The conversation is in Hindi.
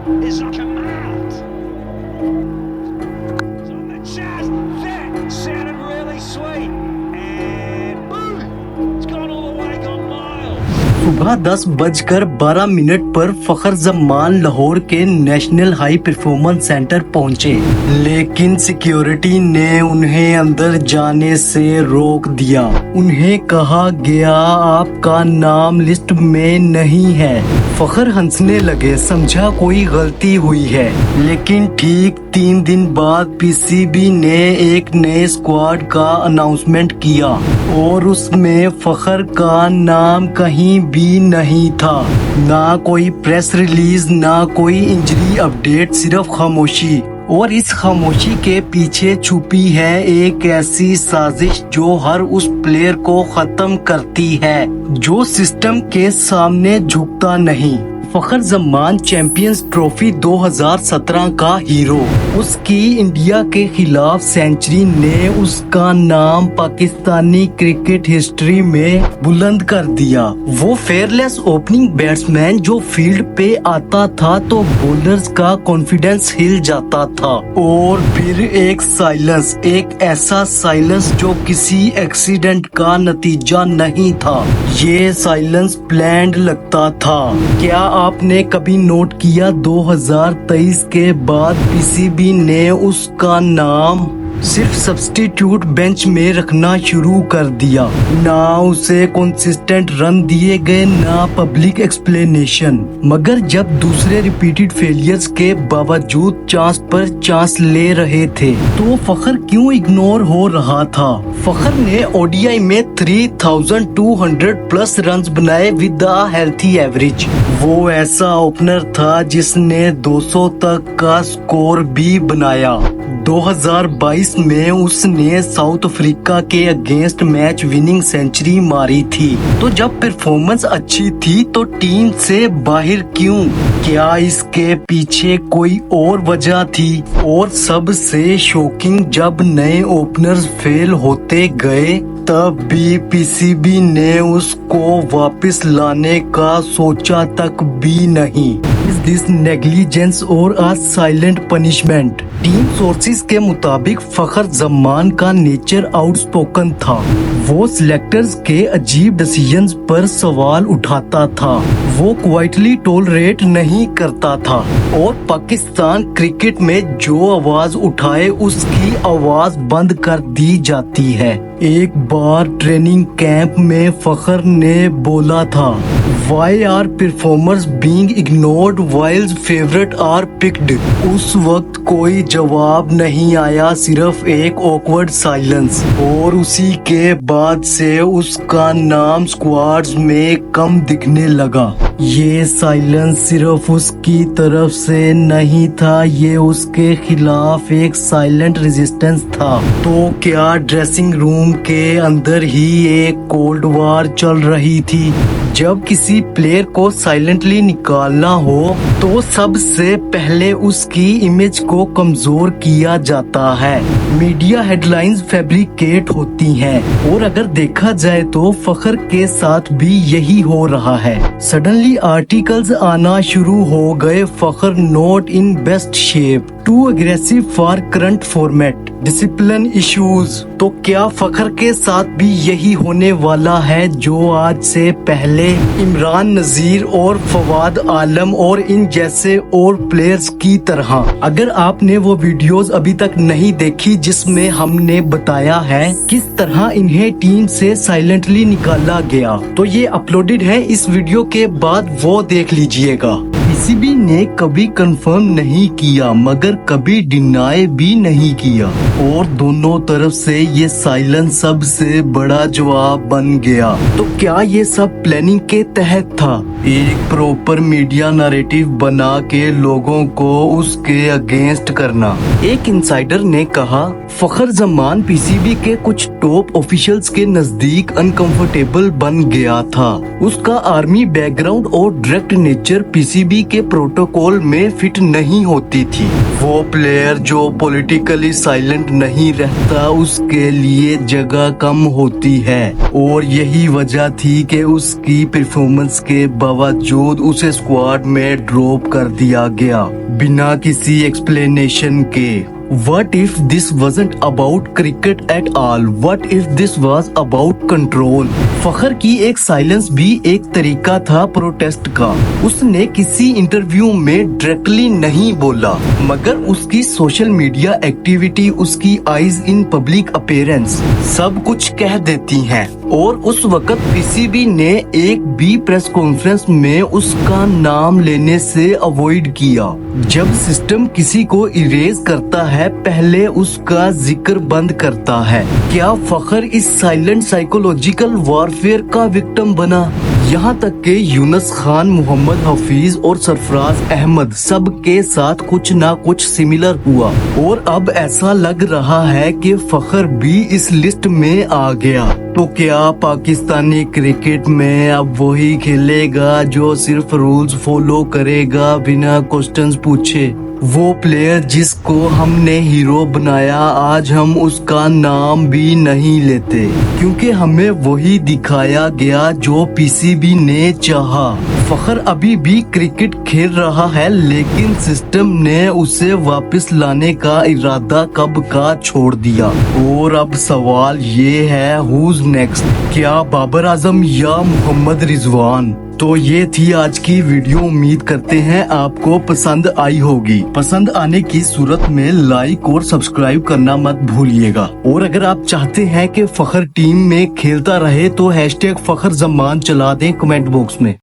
is like a mad. It's on the chest. That sounded really sweet. And boom! It's gone all the way, gone miles. सुबह 10:12 पर फखर जमान लाहौर के नेशनल हाई परफॉर्मेंस सेंटर पहुंचे, लेकिन सिक्योरिटी ने उन्हें अंदर जाने से रोक दिया। उन्हें कहा गया आपका नाम लिस्ट में नहीं है। फखर हंसने लगे, समझा कोई गलती हुई है। लेकिन ठीक 3 दिन बाद पीसीबी ने एक नए स्क्वाड का अनाउंसमेंट किया और उसमें फखर का नाम कहीं भी नहीं था। ना कोई प्रेस रिलीज, ना कोई इंजरी अपडेट, सिर्फ खामोशी। और इस खामोशी के पीछे छुपी है एक ऐसी साजिश जो हर उस प्लेयर को खत्म करती है जो सिस्टम के सामने झुकता नहीं। फखर जमान चैंपियंस ट्रॉफी 2017 का हीरो, उसकी इंडिया के खिलाफ सेंचुरी ने उसका नाम पाकिस्तानी क्रिकेट हिस्ट्री में बुलंद कर दिया। वो फेयरलेस ओपनिंग बैट्समैन जो फील्ड पे आता था तो बॉलर्स का कॉन्फिडेंस हिल जाता था। और फिर एक साइलेंस, एक ऐसा साइलेंस जो किसी एक्सीडेंट का नतीजा नहीं था। ये साइलेंस प्लान्ड लगता था। क्या आपने कभी नोट किया 2023 के बाद पीसीबी ने उसका नाम सिर्फ सब्स्टिट्यूट बेंच में रखना शुरू कर दिया। ना उसे कंसिस्टेंट रन दिए गए, ना पब्लिक एक्सप्लेनेशन। मगर जब दूसरे रिपीटेड फेलियर्स के बावजूद चांस पर चांस ले रहे थे तो फखर क्यों इग्नोर हो रहा था? फखर ने ओडीआई में 3200 प्लस रन्स बनाए विद अ हेल्थी एवरेज। वो ऐसा ओपनर था जिसने 200 तक का स्कोर भी बनाया। 2022 में उसने साउथ अफ्रीका के अगेंस्ट मैच विनिंग सेंचुरी मारी थी। तो जब परफॉर्मेंस अच्छी थी तो टीम से बाहर क्यों? क्या इसके पीछे कोई और वजह थी? और सबसे शॉकिंग, जब नए ओपनर्स फेल होते गए तब भी पीसीबी ने उसको वापस लाने का सोचा तक भी नहीं। इज दिस नेग्लिजेंस और a silent punishment? Team sources के मुताबिक फखर जमान का नेचर आउटस्पोकन था। वो सिलेक्टर्स के अजीब डिसीजंस पर सवाल उठाता था। वो क्वाइटली टॉलरेट नहीं करता था और पाकिस्तान क्रिकेट में जो आवाज उठाए उसकी आवाज बंद कर दी जाती है। एक बार ट्रेनिंग कैंप में फखर ने बोला था, Why are performers being ignored while favorite are picked? उस वक्त कोई जवाब नहीं आया, सिर्फ एक ऑकवर्ड साइलेंस। और उसी के बाद से उसका नाम स्क्वाड्स में कम दिखने लगा। ये साइलेंस सिर्फ उसकी तरफ से नहीं था, ये उसके खिलाफ एक साइलेंट रेजिस्टेंस था। तो क्या ड्रेसिंग रूम के अंदर ही एक कोल्ड वॉर चल रही थी? जब किसी प्लेयर को साइलेंटली निकालना हो तो सबसे पहले उसकी इमेज को कमजोर किया जाता है। मीडिया हेडलाइंस फैब्रिकेट होती हैं और अगर देखा जाए तो फखर के साथ भी यही हो रहा है। सडनली आर्टिकल्स आना शुरू हो गए, Fakhar not in best shape, too aggressive for current format, discipline issues. तो क्या फखर के साथ भी यही होने वाला है जो आज से पहले इमरान नजीर और फवाद आलम और इन जैसे और प्लेयर्स की तरह? अगर आपने वो वीडियोस अभी तक नहीं देखी जिसमें हमने बताया है किस तरह इन्हें टीम से साइलेंटली निकाला गया, तो ये अपलोडेड है इस वीडियो के बाद, वो देख लीजिएगा। पीसीबी ने कभी कंफर्म नहीं किया मगर कभी डिनाई भी नहीं किया और दोनों तरफ से ये साइलेंस सबसे बड़ा जवाब बन गया। तो क्या ये सब प्लानिंग के तहत था? एक प्रॉपर मीडिया नैरेटिव बना के लोगों को उसके अगेंस्ट करना। एक इंसाइडर ने कहा, फखर जमान पीसीबी के कुछ टॉप ऑफिशियल्स के नजदीक अनकंफर्टेबल बन गया था। उसका आर्मी बैकग्राउंड और डायरेक्ट नेचर पीसीबी के प्रोटोकॉल में फिट नहीं होती थी। वो प्लेयर जो पॉलिटिकली साइलेंट नहीं रहता उसके लिए जगह कम होती है और यही वजह थी कि उसकी परफॉर्मेंस के बावजूद उसे स्क्वाड में ड्रॉप कर दिया गया बिना किसी एक्सप्लेनेशन के। What if this wasn't about cricket at all? What if this was about control? फखर की एक साइलेंस भी एक तरीका था प्रोटेस्ट का। उसने किसी इंटरव्यू में डायरेक्टली नहीं बोला, मगर उसकी सोशल मीडिया एक्टिविटी, उसकी आईज इन पब्लिक अपीयरेंस सब कुछ कह देती हैं। और उस वक्त पीसीबी ने एक भी प्रेस कॉन्फ्रेंस में उसका नाम लेने से अवॉइड किया। जब सिस्टम किसी को इरेज करता है, पहले उसका जिक्र बंद करता है। क्या फखर इस साइलेंट साइकोलॉजिकल वॉरफेयर का विक्टिम बना? यहाँ तक के यूनुस खान, मोहम्मद हफीज और सरफराज अहमद सब के साथ कुछ ना कुछ सिमिलर हुआ और अब ऐसा लग रहा है कि फखर भी इस लिस्ट में आ गया। तो क्या पाकिस्तानी क्रिकेट में अब वही खेलेगा जो सिर्फ रूल्स फॉलो करेगा बिना क्वेश्चंस पूछे? वो प्लेयर जिसको हमने हीरो बनाया, आज हम उसका नाम भी नहीं लेते क्योंकि हमें वही दिखाया गया जो पीसीबी ने चाहा। फखर अभी भी क्रिकेट खेल रहा है, लेकिन सिस्टम ने उसे वापस लाने का इरादा कब का छोड़ दिया। और अब सवाल ये है, हुज नेक्स्ट? क्या बाबर आजम या मोहम्मद रिजवान? तो ये थी आज की वीडियो। उम्मीद करते हैं आपको पसंद आई होगी। पसंद आने की सूरत में लाइक और सब्सक्राइब करना मत भूलिएगा। और अगर आप चाहते हैं कि फखर टीम में खेलता रहे तो #फखर जमान चला दें कमेंट बॉक्स में।